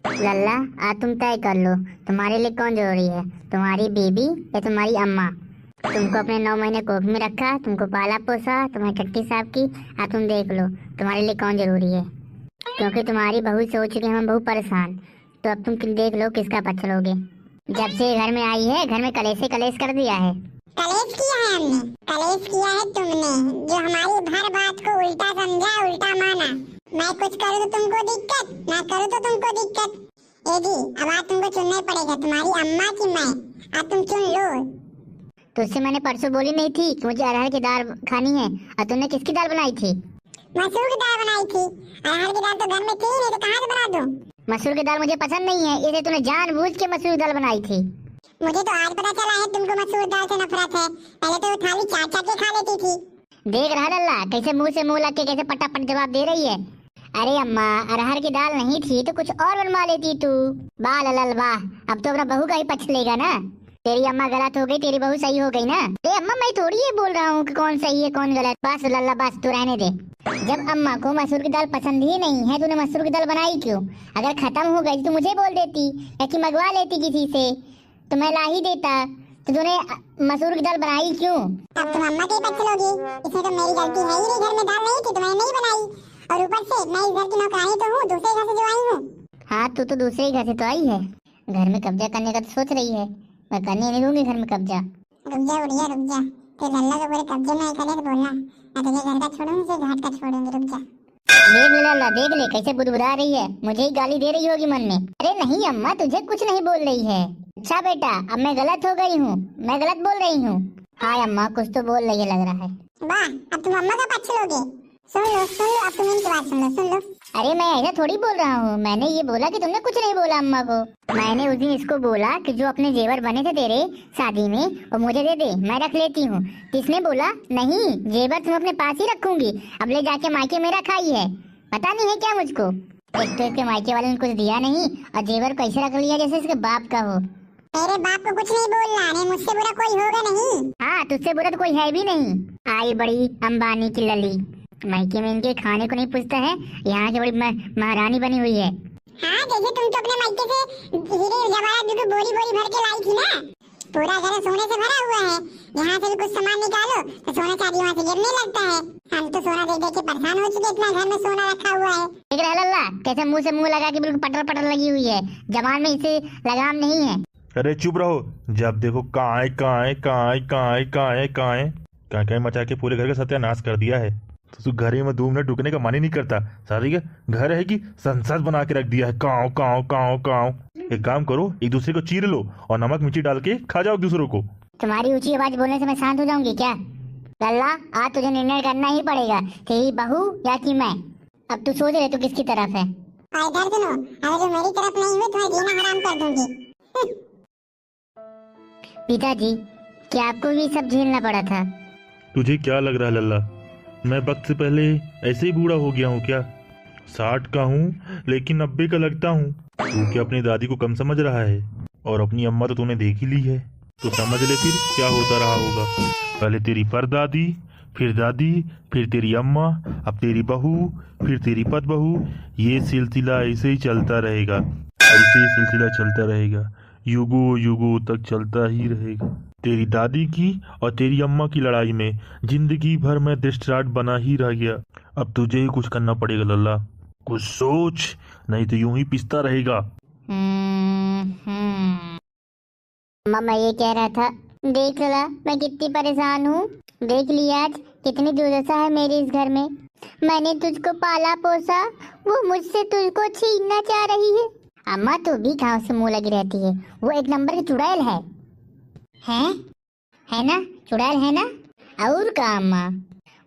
लल्ला, आज तुम तय कर लो, तुम्हारे लिए कौन जरूरी है, तुम्हारी बीबी या तुम्हारी अम्मा। तुमको अपने 9 महीने कोख में रखा, तुमको पाला पोसा, तुम्हारी टट्टी साफ की। आज तुम देख लो तुम्हारे लिए कौन जरूरी है, क्योंकि तुम्हारी बहू से हो चुकी हम बहू परेशान। तो अब तुम देख लो किसका पक्ष लोगे। जब से घर में आई है, घर में कलेश से कलेश कर दिया है। कलेश किया है हमने, कलेश किया है तुमने, जो हमारी हर बात को उल्टा समझा, उल्टा माना। मैं कुछ करूँ तो तुमको दिक्कत, ना करूँ तो तुमको दिक्कत। ए जी, अब आज तुमको चुनना ही पड़ेगा, तुम्हारी अम्मा की मैं। अब तुम चुन लो। तुझसे मैंने परसों बोली नहीं थी कि मुझे अरहर की दाल खानी है, और तुमने किसकी दाल बनाई थी? मसूर की दाल बनाई थी। अरहर की दाल तो घर में थी नहीं, तो कहाँ से बना दूं? मसूर की दाल मुझे पसंद नहीं है, इसलिए तूने जानबूझ के मसूर की दाल बनाई थी। मुझे तो आज पता चला है तुमको मसूर दाल से नफरत है। पहले तो वो थाली चाट चाट के खा लेती थी। देख रहा लल्ला, कैसे मुंह से मुंह लग के कैसे पटापट जवाब दे रही है। अरे अम्मा, अरहर की दाल नहीं थी तो कुछ और बनवा लेती तू। वाह लल्ला वाह, अब तो अपना बहू का ही पक्ष लेगा ना। तेरी अम्मा गलत हो गई, तेरी बहू सही हो गई ना। अरे अम्मा, मैं थोड़ी ये बोल रहा हूँ कि कौन सही है कौन गलत। बस लल्ला बस, तू रहने दे। जब अम्मा को मसूर की दाल पसंद ही नहीं है, तूने मसूर की दाल बनाई क्यों? अगर खत्म हो गई तो मुझे बोल देती, या कि मंगवा लेती किसी से, तो मैं ला ही देता। तो तूने मसूर की दाल बनाई क्यों? अब तुम अम्मा के पक्ष लोगी। इसमें तो मेरी गलती है ही नहीं, घर में दाल नहीं थी तो मैंने नहीं बनाई। और ऊपर से मैं इस घर की नौकरानी तो हूँ, दूसरे घर से जो आई हूँ। हाँ, तू तो दूसरे ही घर से तो आई है। घर में कब्जा करने का तो सोच रही है। मैं करने नहीं दूंगी घर में कब्जा। रुक जा बुढ़िया, रुक जा। तो लल्ला को पूरे कब्जे में करे तो बोलना, मैं तुझे घर का छोड़ूंगी, उसे घाट का छोड़ूंगी। रुक जा। देख ले लल्ला, देख ले कैसे बुदबुदा रही है, मुझे ही गाली दे रही होगी मन में। अरे नहीं अम्मा, तुझे कुछ नहीं बोल रही है। अच्छा बेटा, अब मैं गलत हो गई हूँ, मैं गलत बोल रही हूँ। हाँ अम्मा, कुछ तो बोल रही है लग रहा है। वाह, अब तुम अम्मा का पक्ष लोगे। सुन लो, सुन लो, अब तुम इनकी बात सुन लो, सुन लो। अरे मैं ऐसा थोड़ी बोल रहा हूँ, मैंने ये बोला कि तुमने कुछ नहीं बोला अम्मा को। मैंने उस दिन इसको बोला कि जो अपने जेवर बने थे तेरे शादी में, वो मुझे दे दे, मैं रख लेती हूँ। किसने बोला नहीं, जेवर तुम अपने पास ही रखूंगी, अब ले जाके मायके मेरा खाई है। पता नहीं है क्या मुझको? एक तो इसके मायके वाले ने कुछ दिया नहीं, और जेवर कैसे रख लिया जैसे इसके बाप का हो। मेरे बाप को कुछ नहीं बोलना, नहीं मुझसे बुरा कोई होगा नहीं। हाँ, तुझसे बुरा तो कोई है भी नहीं। आई बड़ी अंबानी की लली, मायके में इनके खाने को नहीं पूछता है, यहाँ की बड़ी महारानी बनी हुई है। हाँ, जैसे तुम तो अपने मायके से हीरे जवाहरात बिल्कुल बोरी बोरी भर के लाई थी ना। पूरा घर सोने से भरा हुआ है, यहाँ से भी कुछ सामान निकालो तो सोना चांदी वहाँ से गिरने लगता है। हम तो सोना देख देख के परेशान हो चुके, इतना घर में सोना रखा हुआ है। देख रहा है लल्ला, कैसे मुंह से मुंह लगा के बिल्कुल पटर पटर लगी हुई है, जबान में इसे लगाम नहीं है। अरे चुप रहो, जब देखो काय काय काय काय काय काय काय काय मचा के पूरे घर का सत्यानाश कर दिया है। तो घर ही में 2 मिनट रुकने का मन ही नहीं करता। शादी का घर है कि संसद बना के रख दिया है, काव काव काव काव। एक काम करो, एक दूसरे को चीर लो और नमक मिर्ची डाल के खा जाओ एक दूसरों को। तुम्हारी ऊंची आवाज बोलने से मैं शांत हो जाऊंगी क्या? लल्ला, आज तुझे निर्णय करना ही पड़ेगा, तेरी बहू या कि मैं। अब तू सोच रहे तू किसकी तरफ है? और इधर सुनो, अगर जो मेरी तरफ नहीं हुई तो मैं जीना हराम कर दूंगी। पिताजी, क्या आपको भी सब झेलना पड़ा था? तुझे क्या लग रहा है लल्ला, मैं वक्त से पहले ऐसे ही बूढ़ा हो गया हूँ क्या? 60 का हूँ लेकिन 90 का लगता हूँ। तू क्या अपनी दादी को कम समझ रहा है? और अपनी अम्मा तो तूने देख ही ली है, तो समझ ले फिर क्या होता रहा होगा। पहले तेरी परदादी, फिर दादी, फिर तेरी अम्मा, अब तेरी बहू, फिर तेरी पत बहू। ये सिलसिला ऐसे ही चलता रहेगा, ऐसे ही सिलसिला चलता रहेगा, युगों युगों तक चलता ही रहेगा। तेरी दादी की और तेरी अम्मा की लड़ाई में जिंदगी भर मैं दृष्टराट बना ही रह गया। अब तुझे ही कुछ करना पड़ेगा लल्ला, कुछ सोच, नहीं तो यूं ही पिसता रहेगा। अम्मा, मैं ये कह रहा था, देख ला मैं कितनी परेशान हूँ। देख लिया आज कितनी दुर्दशा है मेरी इस घर में। मैंने तुझको पाला पोसा, वो मुझसे तुझको छीनना चाह रही है। अम्मा, तू भी घाव से मुंह लगी रहती है, वो एक नंबर की चुड़ैल है। है ना? चुड़ैल है ना? और का अम्मा,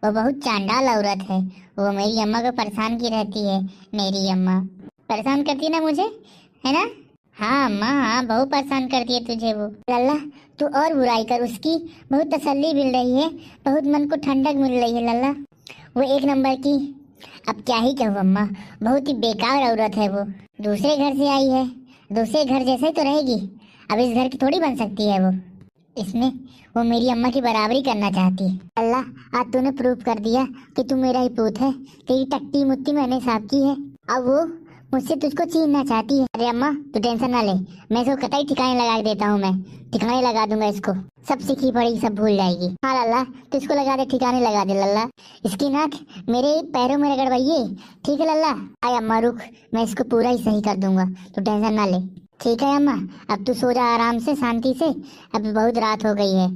वो बहुत चांडाल औरत है। वो मेरी अम्मा को परेशान की रहती है। मेरी अम्मा परेशान करती है ना मुझे, है ना? हाँ अम्मा, हाँ, बहुत परेशान करती है तुझे वो। लल्ला, तू और बुराई कर उसकी, बहुत तसल्ली मिल रही है, बहुत मन को ठंडक मिल रही है लल्ला। वो एक नंबर की, अब क्या ही कहूँ अम्मा, बहुत ही बेकार औरत है वो। दूसरे घर से आई है, दूसरे घर जैसे ही तो रहेगी, अब इस घर की थोड़ी बन सकती है वो। इसमें वो मेरी अम्मा की बराबरी करना चाहती है। अल्लाह, आज तूने प्रूव कर दिया कि तू मेरा ही पूत है। तेरी टट्टी मुट्ठी मैंने साफ की है। अब वो मुझसे तुझको छीनना चाहती है। अरे अम्मा तू टेंशन ना ले, मैं इसको कतई ठिकाने लगा के देता हूँ। मैं ठिकाने लगा दूंगा इसको, सब सीखी पड़ी सब भूल जाएगी। हाँ लल्ला तू इसको लगा दे, ठिकाने लगा दे लल्ला। इसकी नाक मेरे पैरों में रगड़वाइए, ठीक है लल्ला। आय अम्मा रुक, मैं इसको पूरा ही सही कर दूंगा, तू टेंशन ना ले। ठीक है अम्मा, अब तू सो जा आराम से शांति से, अब बहुत रात हो गई है।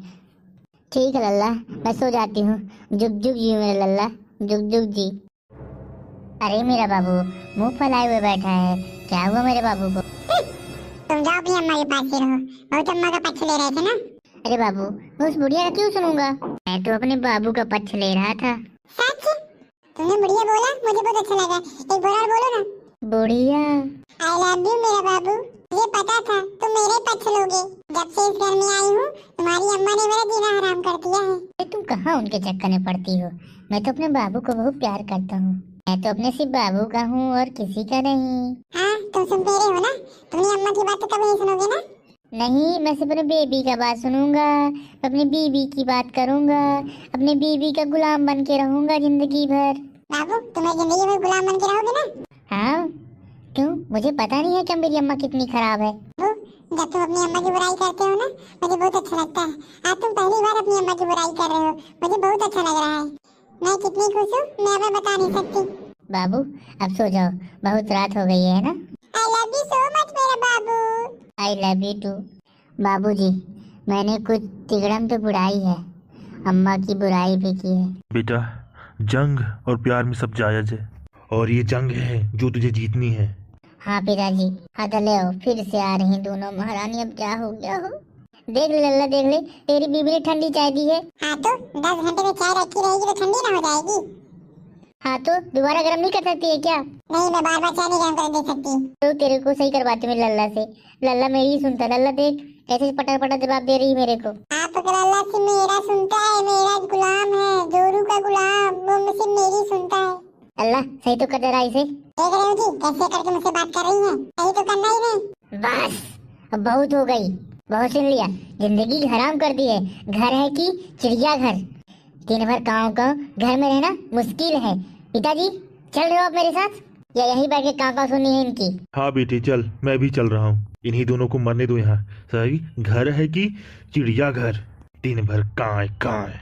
ठीक है लल्ला, मैं सो जाती हूँ। जुग जुग जी मेरे लल्ला, जुग जुग जी। अरे मेरा बाबू मुंह फैलाए हुए बैठा है, क्या हुआ मेरे बाबू को? तुम जाओ अपनी अम्मा के पास ही रहो, बहुत अम्मा का पक्ष ले रहे थे ना। अरे बाबू मैं उस बुढ़िया का क्यों सुनूंगा, मैं तो अपने बाबू का पक्ष ले रहा था। सच? तुमने बुढ़िया बोला, मुझे बहुत अच्छा लगा। एक बार और बोलो ना। बुढ़िया आई लव यू मेरा बाबू। मुझे पता था तुम मेरे पक्ष लोगे। जब से इस घर में आई हूँ तुम्हारी अम्मा ने मेरा जीना हराम कर दिया है। अरे तुम कहाँ उनके चक्कर में पड़ती हो, मैं तो अपने बाबू को बहुत प्यार करता हूँ। मैं तो अपने सिर्फ बाबू का हूँ और किसी का नहीं। हाँ तुम सुनते रहे हो ना, तुमने अम्मा की बात तो कभी नहीं सुनोगे ना। नहीं, मैं सिर्फ अपने बेबी का बात सुनूंगा, अपनी बीबी की बात करूंगा, अपने बीबी का गुलाम बन के रहूंगा जिंदगी भर। बाबू तुम्हें जिंदगी में गुलाम बन के रहोगे ना? हाँ क्यों, मुझे पता नहीं है क्या मेरी अम्मा कितनी खराब है। जब तुम अपनी अम्मा की बुराई करते हो ना, मुझे बहुत अच्छा लगता है। आज तुम पहली बार अपनी अम्मा की बुराई कर रहे हो, मुझे बहुत अच्छा लग रहा है। मैं कितनी खुश हूँ मैं अभी बता नहीं सकती। बाबू अब सो जाओ, बहुत रात हो गई है ना। I love you so much मेरा बाबू। I love you too. बाबूजी मैंने कुछ तिगड़म तो बुराई है, अम्मा की बुराई भी की है। बेटा जंग और प्यार में सब जायज है, और ये जंग है जो तुझे जीतनी है। हाँ पिताजी, हाँ तो ले आओ, फिर से आ रही दोनों महारानी। अब क्या हो गया हो, देख ले लल्ला देख ले, तेरी बीबी ने ठंडी चाय दी है। हाँ तो 10 घंटे में चाय रखी रहेगी तो ठंडी ना हो जाएगी? हाँ तो दोबारा गर्म नहीं कर सकती है क्या? नहीं, मैं बार बार चाय नहीं गर्म कर दे सकती। तो तेरे को सही करवाती हूँ लल्ला से, लल्ला मेरी ही सुनता। लल्ला देख कैसे पटर पटर जवाब दे रही है मेरे को। आप अल्लाह से मेरा सुनता है, मेरा गुलाम है, जोरू का गुलाम, वो मुझसे मेरी सुनता है। अल्लाह सही तो कर दे रहा इसे। देख रहे हो जी कैसे करके मुझसे बात कर रही है, सही तो करना ही नहीं। बस अब बहुत हो गई, बहुत सुन लिया, जिंदगी हराम कर दी है। घर है कि चिड़ियाघर, दिन भर काँव काँव, घर में रहना मुश्किल है। पिताजी चल रहे हो आप मेरे साथ, या यहीं बैठ के काँव काँव सुननी है इनकी? हाँ बेटी चल, मैं भी चल रहा हूँ। इन्हीं दोनों को मरने दो यहाँ। सही घर है कि चिड़ियाघर, दिन भर कांय कांय।